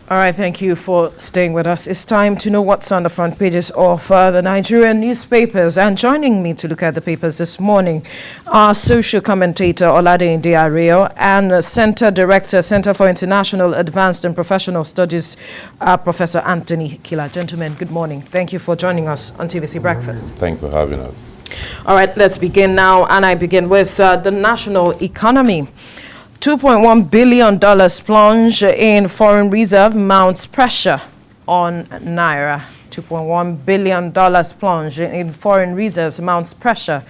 All right, thank you for staying with us. It's time to know what's on the front pages of the Nigerian newspapers. And joining me to look at the papers this morning are social commentator Oladeyinde Areyo and Center Director, Center for International Advanced and Professional Studies, Professor Anthony Kila. Gentlemen, good morning. Thank you for joining us on TVC Breakfast. Thanks for having us. All right, let's begin now. And I begin with the national economy. $2.1 billion plunge in foreign reserve mounts pressure on Naira. $2.1 billion plunge in foreign reserves mounts pressure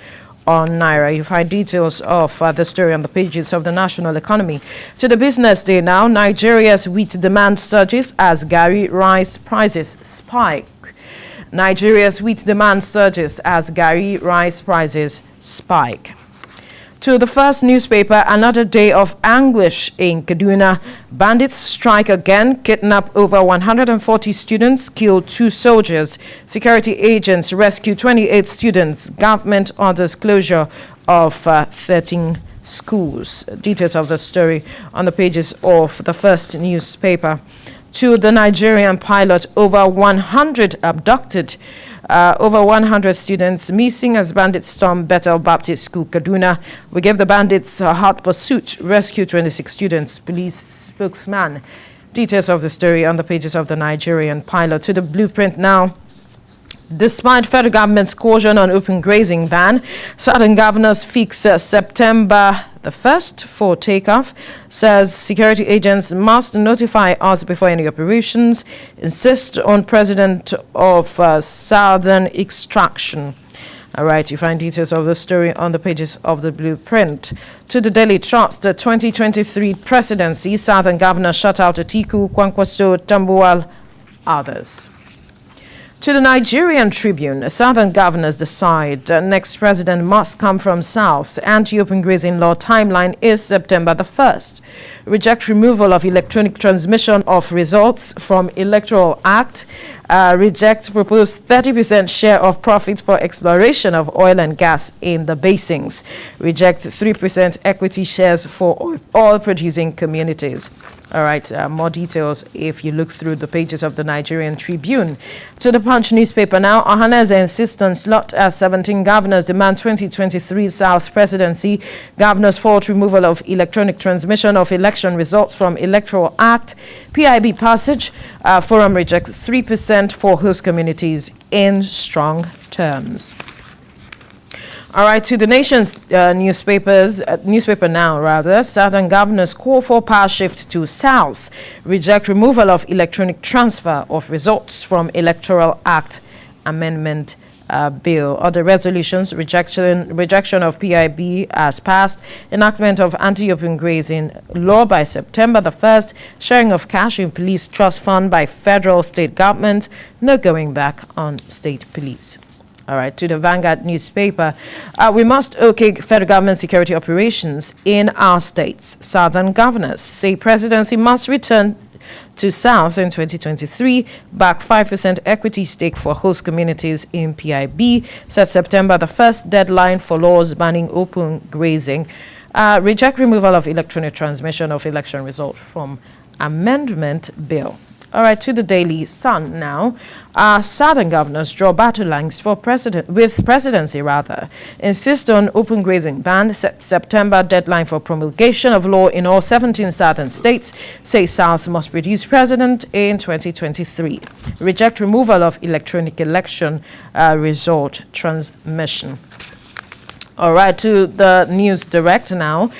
on Naira. You find details of the story on the pages of the national economy. To the business day now, Nigeria's wheat demand surges as Gari rice prices spike. Nigeria's wheat demand surges as Gari rice prices spike. To the first newspaper, another day of anguish in Kaduna. Bandits strike again, kidnap over 140 students, kill 2 soldiers. Security agents rescue 28 students. Government orders closure of 13 schools. Details of the story on the pages of the first newspaper. To the Nigerian pilot, over 100 abducted. Over 100 students missing as bandits storm Bethel Baptist School, Kaduna. We gave the bandits a hot pursuit, rescue 26 students, police spokesman. Details of the story on the pages of the Nigerian pilot. To the blueprint now. Despite federal government's caution on open grazing ban, Southern governors fix September the 1st for takeoff, says security agents must notify us before any operations, insist on president of Southern extraction. All right, you find details of the story on the pages of the blueprint. To the Daily Trust, the 2023 presidency, Southern governors shut out Atiku, Kwankwaso, Tambuwal, others. To the Nigerian Tribune, Southern governors decide next president must come from South. Anti-open grazing law timeline is September the 1st. Reject removal of electronic transmission of results from Electoral Act. Reject proposed 30% share of profit for exploration of oil and gas in the basins. Reject 3% equity shares for oil-producing communities. All right, more details if you look through the pages of the Nigerian Tribune. To the Punch newspaper now, Ohaneze insists on slot as 17 governors demand 2023 South presidency. Governors fault removal of electronic transmission of election results from Electoral Act. PIB passage, forum rejects 3% for host communities in strong terms. All right, to the nation's newspaper now, Southern governors call for power shift to South, reject removal of electronic transfer of results from Electoral Act Amendment Bill. Other resolutions, rejection of PIB as passed, enactment of anti-open grazing law by September the 1st, sharing of cash in police trust fund by federal state government, no going back on state police. All right, to the Vanguard newspaper. We must okay federal government security operations in our states. Southern governors say presidency must return to South in 2023, back 5% equity stake for host communities in PIB, set September the 1st deadline for laws banning open grazing. Reject removal of electronic transmission of election result from Amendment Bill. All right, to the Daily Sun now. Southern governors draw battle lines for presidency, insist on open grazing ban, set September deadline for promulgation of law in all 17 southern states, say South must produce president in 2023. Reject removal of electronic election result transmission. All right, to the News Direct now.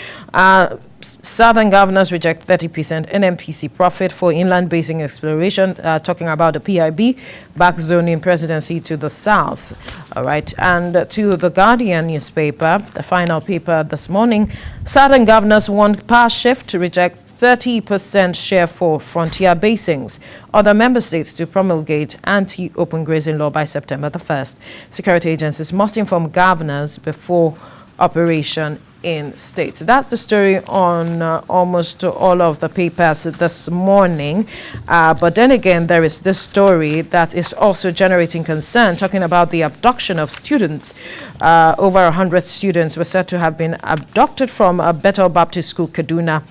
Southern governors reject 30% NNPC profit for inland basin exploration, talking about the PIB, backzoning presidency to the South. All right, and to the Guardian newspaper, the final paper this morning, Southern governors want power shift to reject 30% share for frontier basins. Other member states to promulgate anti-open grazing law by September the 1st. Security agencies must inform governors before operation in states. That's the story on almost all of the papers this morning. But then again, there is this story that is also generating concern, talking about the abduction of students. Over 100 students were said to have been abducted from Bethel Baptist School, Kaduna,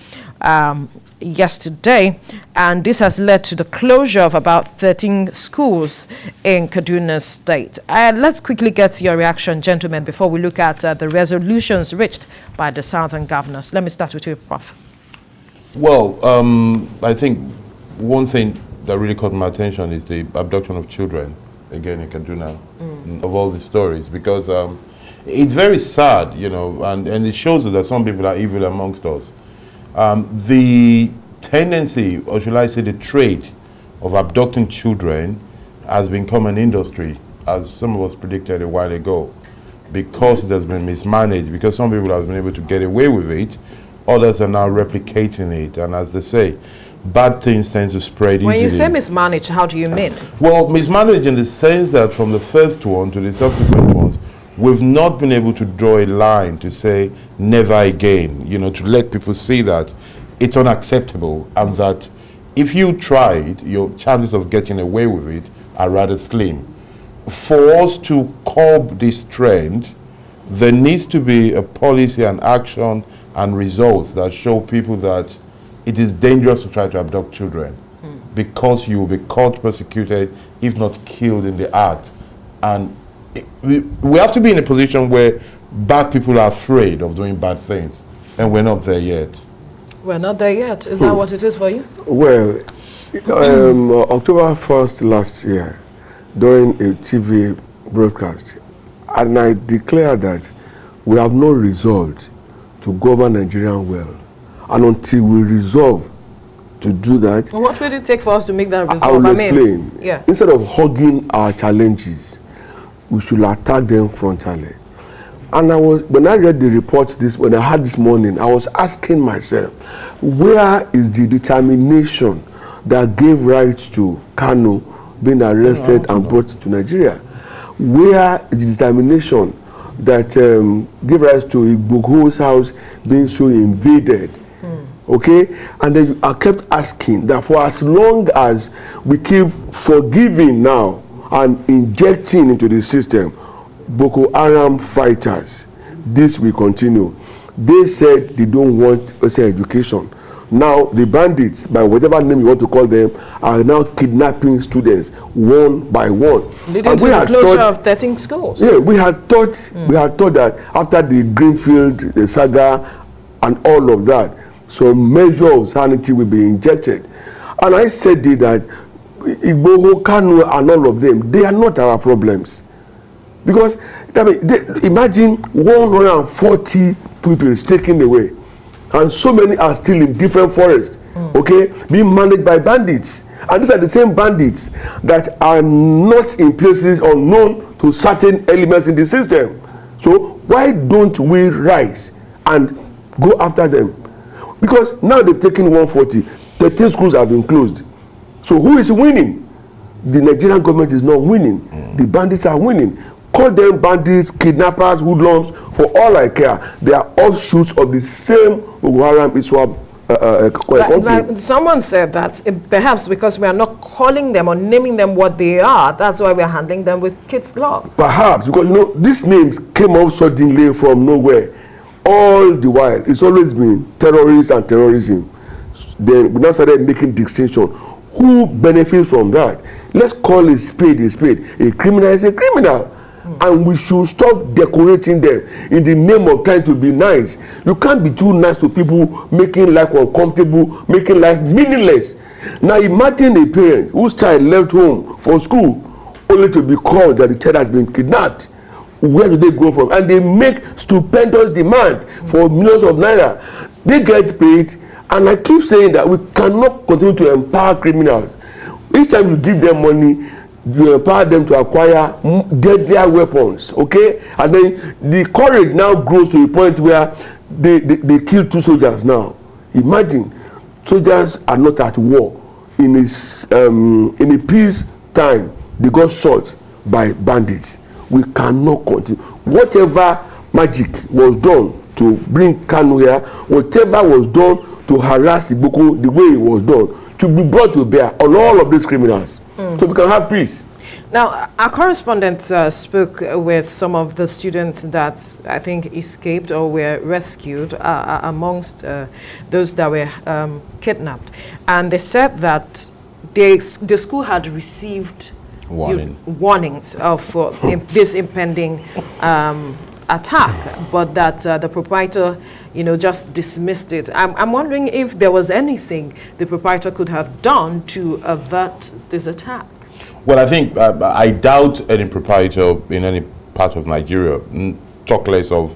yesterday, and this has led to the closure of about 13 schools in Kaduna State. Let's quickly get your reaction, gentlemen, before we look at the resolutions reached by the Southern governors. Let me start with you, Prof. Well, I think one thing that really caught my attention is the abduction of children, again in Kaduna, of all the stories, because it's very sad, you know, and it shows us that some people are evil amongst us. The tendency, or should I say the trade of abducting children has become an industry, as some of us predicted a while ago, because it has been mismanaged, because some people have been able to get away with it, others are now replicating it, and as they say, bad things tend to spread easily. When you say mismanaged, how do you mean? Well, mismanaged in the sense that from the first one to the subsequent ones, we've not been able to draw a line to say never again, you know, to let people see that it's unacceptable and that if you try it, your chances of getting away with it are rather slim. For us to curb this trend, there needs to be a policy and action and results that show people that it is dangerous to try to abduct children because you will be caught, persecuted, if not killed in the act. And we have to be in a position where bad people are afraid of doing bad things, and we're not there yet. We're not there yet. Is that what it is for you? Well, October 1st last year, during a TV broadcast, and I declared that we have no resolve to govern Nigeria well. And until we resolve to do that... Well, what will it take for us to make that resolve? I will explain. Yeah. Instead of hugging our challenges, we should attack them frontally. And when I read the report when I had this morning, I was asking myself, where is the determination that gave rise to Kanu being arrested and brought to Nigeria? Where is the determination that gave rise to Igboho's house being so invaded? Okay? And then I kept asking that for as long as we keep forgiving now and injecting into the system Boko Haram fighters, this will continue. They said they don't want education. Now the bandits, by whatever name you want to call them, are now kidnapping students one by one. Leading to the closure of 13 schools. Yeah, we had thought that after the Greenfield, the saga, and all of that, some measure of sanity will be injected. And I said that Igboho, Kanu, and all of them, they are not our problems. Because imagine 140 people is taken away, and so many are still in different forests, okay, being managed by bandits. And these are the same bandits that are not in places unknown to certain elements in the system. So why don't we rise and go after them? Because now they've taken 140, 13 schools have been closed. So who is winning? The Nigerian government is not winning. The bandits are winning. Call them bandits, kidnappers, hoodlums, for all I care. They are offshoots of the same Boko Haram Iswap company. Someone said that perhaps because we are not calling them or naming them what they are, that's why we are handling them with kids' gloves. Perhaps, because these names came up suddenly from nowhere. All the while, it's always been terrorists and terrorism. Then we now started making distinction. Who benefits from that? Let's call a spade a spade. A criminal is a criminal. And we should stop decorating them in the name of trying to be nice. You can't be too nice to people, making life uncomfortable, making life meaningless. Now imagine a parent whose child left home for school only to be called that the child has been kidnapped. Where do they go from? And they make stupendous demand for millions of naira. They get paid, and I keep saying that we cannot continue to empower criminals. Each time you give them money, you empower them to acquire deadlier weapons, okay? And then the courage now grows to a point where they kill 2 soldiers now. Imagine, soldiers are not at war. In a peace time, they got shot by bandits. We cannot continue. Whatever magic was done to bring Kanu here, whatever was done to harass Iboko the way it was done, to be brought to bear on all of these criminals, so we can have peace. Now, our correspondent spoke with some of the students that I think escaped or were rescued amongst those that were kidnapped. And they said that the school had received warnings of this impending attack, but that the proprietor, just dismissed it. I'm wondering if there was anything the proprietor could have done to avert this attack. Well, I think I doubt any proprietor in any part of Nigeria, talk less of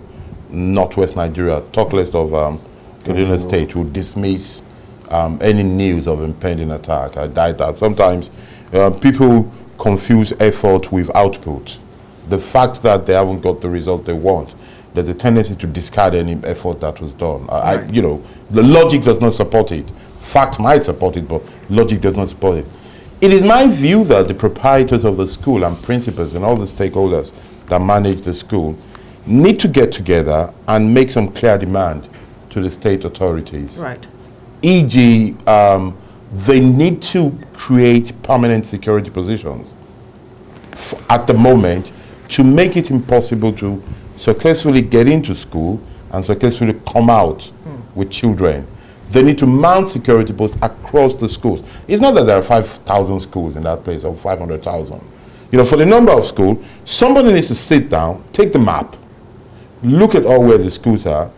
northwest Nigeria, talk less of Kaduna State, would dismiss any news of impending attack. I doubt that. Sometimes people confuse effort with output. The fact that they haven't got the result they want, there's a tendency to discard any effort that was done. Right. The logic does not support it. Fact might support it, but logic does not support it. It is my view that the proprietors of the school and principals and all the stakeholders that manage the school need to get together and make some clear demand to the state authorities. Right. E.g., they need to create permanent security positions at the moment to make it impossible to successfully get into school and successfully come out with children. They need to mount security posts across the schools. It's not that there are 5,000 schools in that place or 500,000. For the number of schools, somebody needs to sit down, take the map, look at all where the schools are.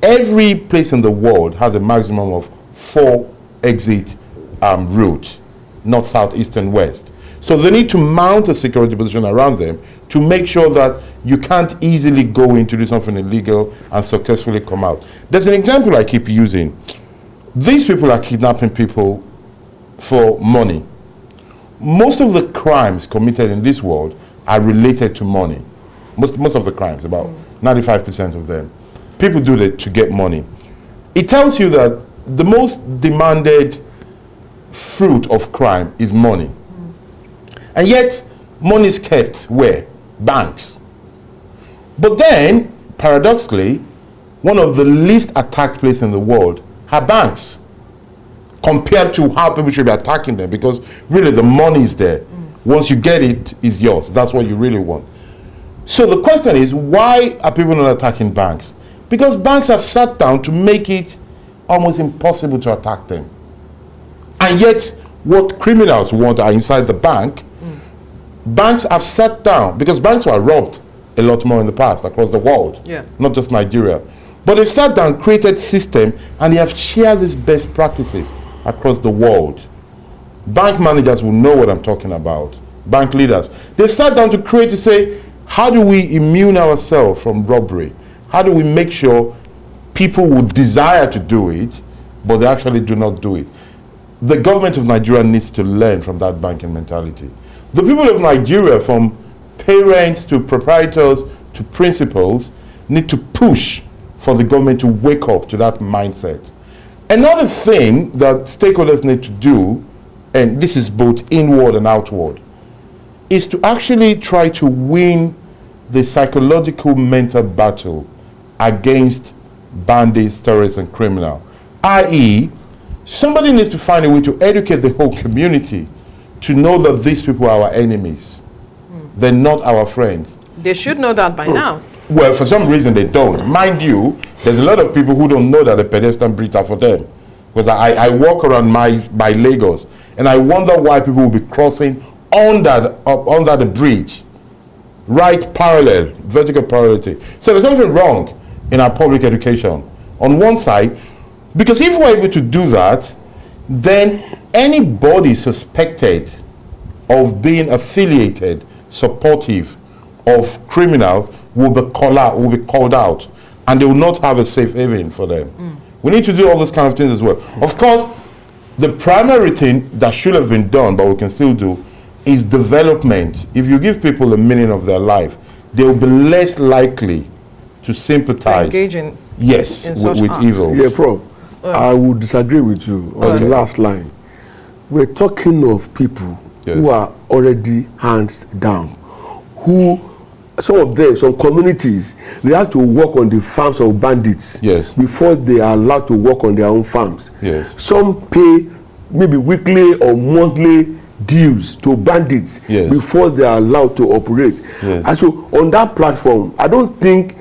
Every place in the world has a maximum of 4 exit routes, north, south, east, and west. So they need to mount a security position around them to make sure that you can't easily go in to do something illegal and successfully come out. There's an example I keep using. These people are kidnapping people for money. Most of the crimes committed in this world are related to money. Most of the crimes, about 95% of them. People do that to get money. It tells you that the most demanded fruit of crime is money. And yet, money is kept where? Banks. But then, paradoxically, one of the least attacked places in the world are banks, compared to how people should be attacking them, because really the money is there. Once you get it, it's yours. That's what you really want. So the question is, why are people not attacking banks? Because banks have sat down to make it almost impossible to attack them. And yet, what criminals want are inside the bank. Banks have sat down, because banks were robbed a lot more in the past across the world, not just Nigeria. But they've sat down, created system, and they have shared these best practices across the world. Bank managers will know what I'm talking about. Bank leaders. They've sat down to say, how do we immune ourselves from robbery? How do we make sure people would desire to do it, but they actually do not do it? The government of Nigeria needs to learn from that banking mentality. The people of Nigeria, from parents to proprietors to principals, need to push for the government to wake up to that mindset. Another thing that stakeholders need to do, and this is both inward and outward, is to actually try to win the psychological mental battle against bandits, terrorists, and criminals. i.e., somebody needs to find a way to educate the whole community to know that these people are our enemies. They're not our friends. They should know that by now. Well, for some reason they don't. Mind you, there's a lot of people who don't know that the pedestrian bridges are for them. Because I walk around my Lagos, and I wonder why people will be crossing under the bridge, right parallel, vertical parallelity. So there's something wrong in our public education on one side, because if we're able to do that, then anybody suspected of being affiliated, supportive of criminals will be called out, and they will not have a safe haven for them. We need to do all those kind of things as well. Of course, the primary thing that should have been done, but we can still do, is development. If you give people the meaning of their life, they will be less likely to sympathize. Engaging. Yes, with evil. Yeah, Prof. I would disagree with you on the last line. We're talking of people who are already hands down, who, some of them, some communities, they have to work on the farms of bandits before they are allowed to work on their own farms. Yes. Some pay maybe weekly or monthly deals to bandits Yes. before they are allowed to operate. Yes. And so on that platform, I don't think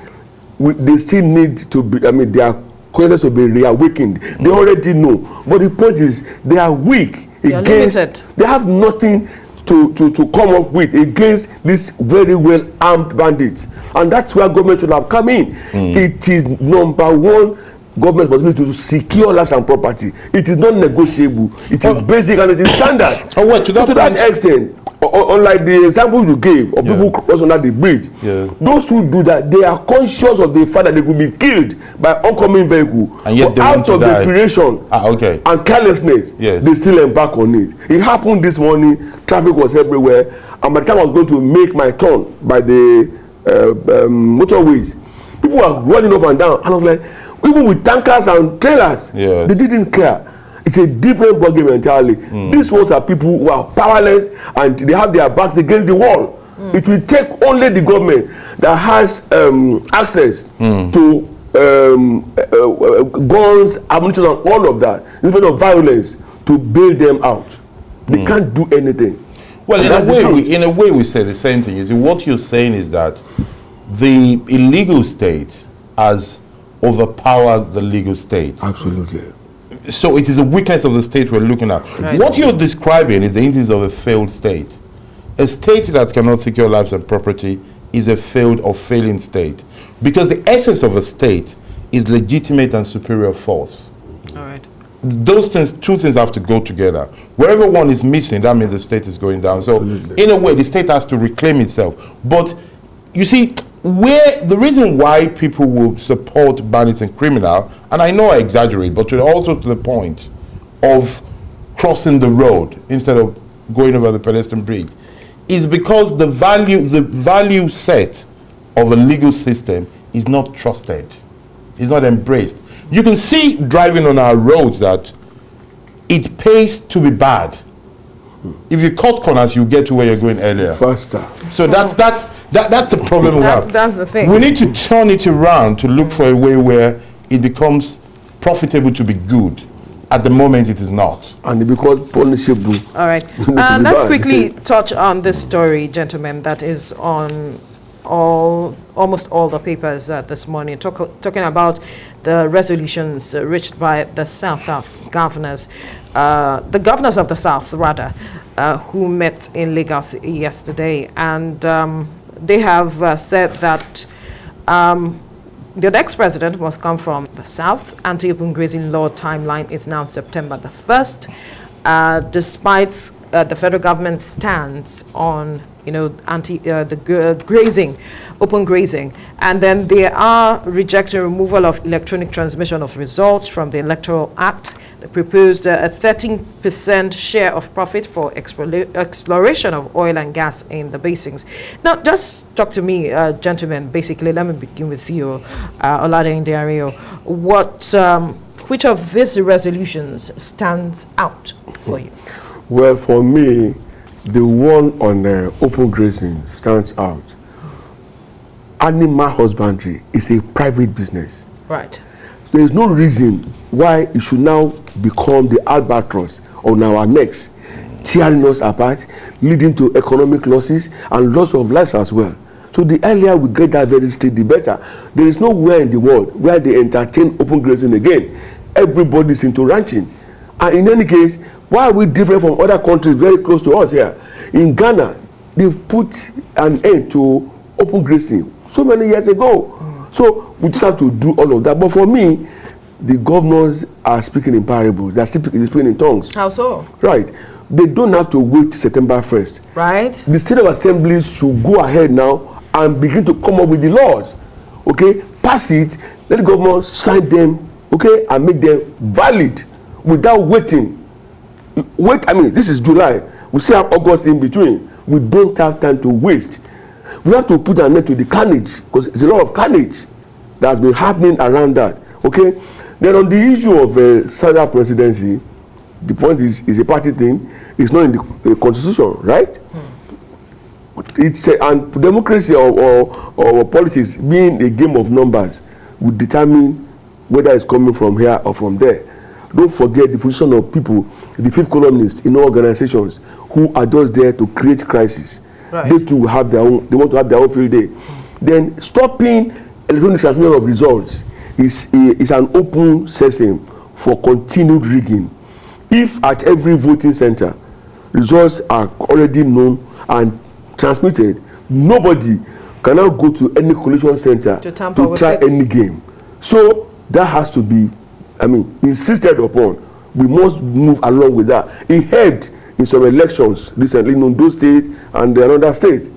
they still need to be, I mean, their consciousness to be reawakened. They already know. But the point is, they are weak against, limited. they have nothing to come up with against these very well armed bandits. And that's where government should have come in. It is number one government responsibility to secure lives and property. It is not negotiable. It is basic and it is standard. Oh, wait, to that extent, unlike the example you gave of people crossing under the bridge, those who do that, they are conscious of the fact that they could be killed by oncoming vehicle. And yet but out of desperation and carelessness, they still embark on it. It happened this morning. Traffic was everywhere, and by the time I was going to make my turn by the motorways, people were running up and down, and I was like, even with tankers and trailers, they didn't care. It's a different ballgame entirely. These ones are people who are powerless and they have their backs against the wall. It will take only the government that has access to guns, ammunition, and all of that, instead of violence, to bail them out. They can't do anything. Well, in a way, we say the same thing. You see, what you're saying is that the illegal state has overpowered the legal state. Absolutely. So it is a weakness of the state we're looking at. Right. What you're describing is the instance of a failed state. A state that cannot secure lives and property is a failed or failing state. Because the essence of a state is legitimate and superior force. All right. Those things, two things have to go together. Wherever one is missing, that means the state is going down. So in a way, the state has to reclaim itself. But you see, the reason why people will support bandits and criminal, and I know I exaggerate, but also to the point of crossing the road instead of going over the pedestrian bridge, is because the value set of a legal system is not trusted, is not embraced. You can see driving on our roads that it pays to be bad. If you cut corners, you get to where you're going earlier. Faster. So that's the problem we have. That's the thing. We need to turn it around to look for a way where it becomes profitable to be good. At the moment, it is not. And it becomes punishable. All right. Let's quickly touch on this story, gentlemen, that is on almost all the papers this morning, talking about the resolutions reached by the South governors, the governors of the South, rather, who met in Lagos yesterday. And they have said that the next president must come from the South. Anti-open grazing law timeline is now September the 1st, despite the federal government's stance on grazing, open grazing. And then they are rejecting removal of electronic transmission of results from the Electoral Act. They proposed a 13% share of profit for exploration of oil and gas in the basins. Now, just talk to me, gentlemen. Basically, let me begin with you, Olade Ndiario. Which of these resolutions stands out for you? Well, for me, the one on open grazing stands out. Animal husbandry is a private business. Right. There is no reason why it should now become the albatross on our necks, tearing us apart, leading to economic losses and loss of lives as well. So the earlier we get that very straight, the better. There is nowhere in the world where they entertain open grazing again. Everybody's into ranching. And in any case, why are we different from other countries very close to us here? In Ghana, they've put an end to open grazing so many years ago. So we just have to do all of that. But for me, the governors are speaking in parables. They're speaking in tongues. How so? Right. They don't have to wait till September 1st. Right. The state of assemblies should go ahead now and begin to come up with the laws. Okay? Pass it, let the governor sign them, okay, and make them valid without waiting. This is July. We still have August in between. We don't have time to waste. We have to put an end to the carnage, because it's a lot of carnage that has been happening around that. Okay? Then on the issue of Southern presidency, the point is a party thing. It's not in the constitution, right? It's and democracy or politics being a game of numbers will determine whether it's coming from here or from there. Don't forget the position of people the fifth columnists in all organizations who are just there to create crisis. Right. They too have their own, they want to have their own field day. Then stopping electronic transmission of results is an open sesame for continued rigging. If at every voting center results are already known and transmitted, nobody can now go to any collation center to try any game. So that has to be, insisted upon. We must move along with that. It helped in some elections recently in Ondo State and another state.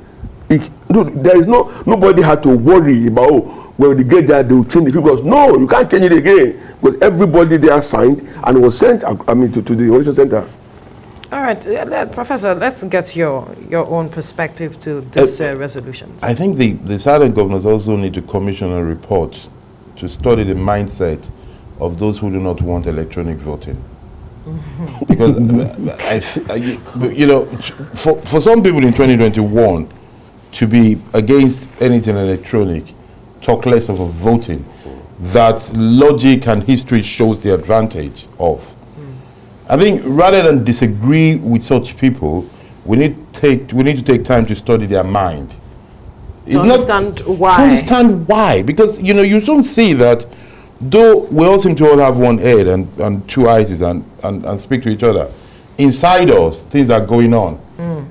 There is nobody had to worry about, when they get there, they will change the figures. No, you can't change it again, because everybody there signed and was sent, to the election center. All right, Professor, let's get your own perspective to this resolution. I think the southern governors also need to commission a report to study the mindset of those who do not want electronic voting. Because, for some people in 2021 to be against anything electronic, talk less of a voting, that logic and history shows the advantage of. I think rather than disagree with such people, we need to take time to study their mind. To understand why. To understand why. Because, you soon see that though we all seem to all have one head and two eyes and speak to each other, inside us, things are going on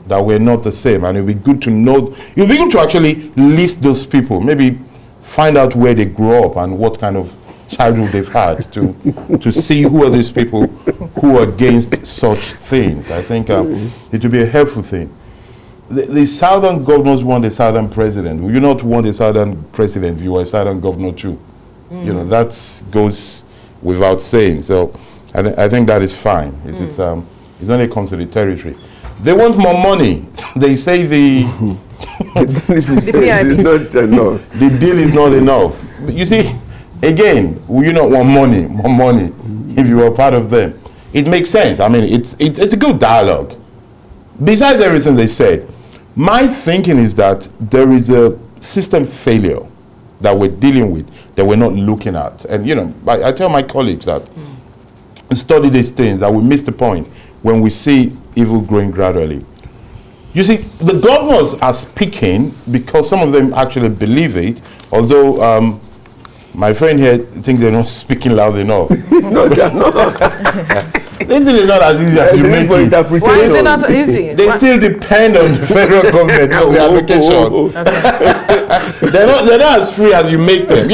that we're not the same. And it'll be good to know, it'll be good to actually list those people, maybe find out where they grew up and what kind of childhood they've had to see who are these people who are against such things. I think it will be a helpful thing. The southern governors want a southern president. Will you not want a southern president if you are a southern governor too? That goes without saying. So I think that is fine. It's when it comes to the territory. They want more money. They say the deal is not enough. But you see, again, will you not want more money if you are part of them? It makes sense. It's a good dialogue. Besides everything they said, my thinking is that there is a system failure that we're dealing with, that we're not looking at. And, I tell my colleagues that study these things, that we miss the point when we see evil growing gradually. You see, the governors are speaking because some of them actually believe it, although my friend here thinks they're not speaking loud enough. No, they are not. This thing is not as easy as you make it. Why is it not easy? They still depend on the federal government for the application. They're not as free as you make them.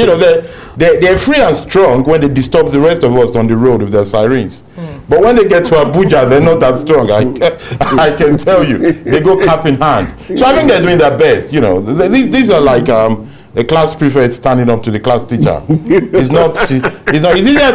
They're free and strong when they disturb the rest of us on the road with their sirens. But when they get to Abuja, they're not that strong. I can tell you. They go cap in hand. So I think they're doing their best. These are like a class prefect standing up to the class teacher. It's easier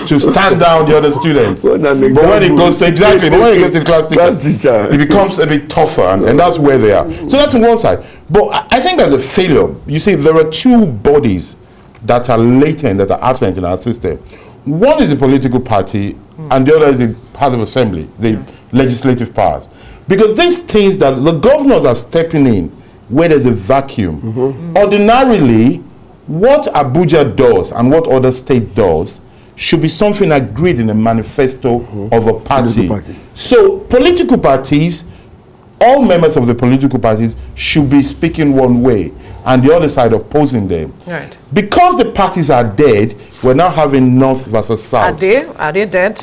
to stand down the other students. But when it goes to the class teacher, it becomes a bit tougher, and that's where they are. So that's on one side. But I think there's a failure. You see, there are two bodies that are latent, that are absent in our system. One is the political party, and the other is the House of Assembly, the legislative powers. Because these things that the governors are stepping in, where there's a vacuum. Ordinarily, what Abuja does and what other state does should be something agreed in a manifesto of a party. So political parties, all members of the political parties should be speaking one way and the other side opposing them. Right. Because the parties are dead, we're now having North versus South. Are they dead?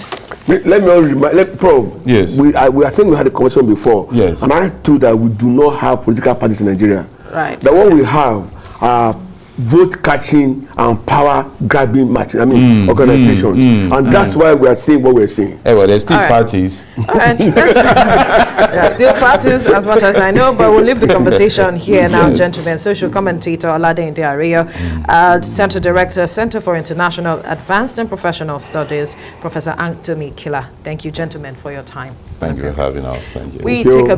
Probe. Yes. I think we had a conversation before. Yes. And I told that we do not have political parties in Nigeria. Right. That what we have are vote catching and power grabbing organizations. And that's why we are saying what we're saying. Well, there's still parties. There are still parties, as much as I know, but we'll leave the conversation here now, gentlemen. Social commentator Olade Areyo, Center Director, Center for International Advanced and Professional Studies, Professor Anthony Killer. Thank you, gentlemen, for your time. Thank you for having us. Thank you. We take a